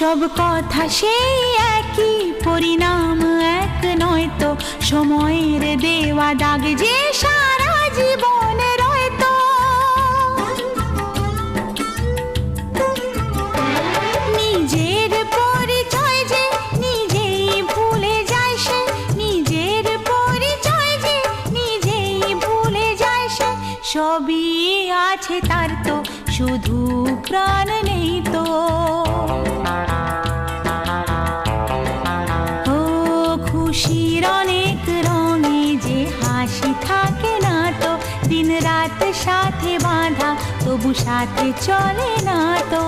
সব কথা সেই একই, পরিণাম এক নয় তো, সময়ের দেওয়া দাগ যে সারা জীবন রয়তো। নিজের পরিচয় যে নিজেই ভুলে যায় সে, নিজের পরিচয় যে নিজেই ভুলে যায় সে, সবই আছে তার তো শুধু প্রাণ নেই তো। ও খুশির অনেক রঙে যে হাসি থাকে না তো, দিন রাত সাথে বাঁধা তবু সাথে চলে না তো।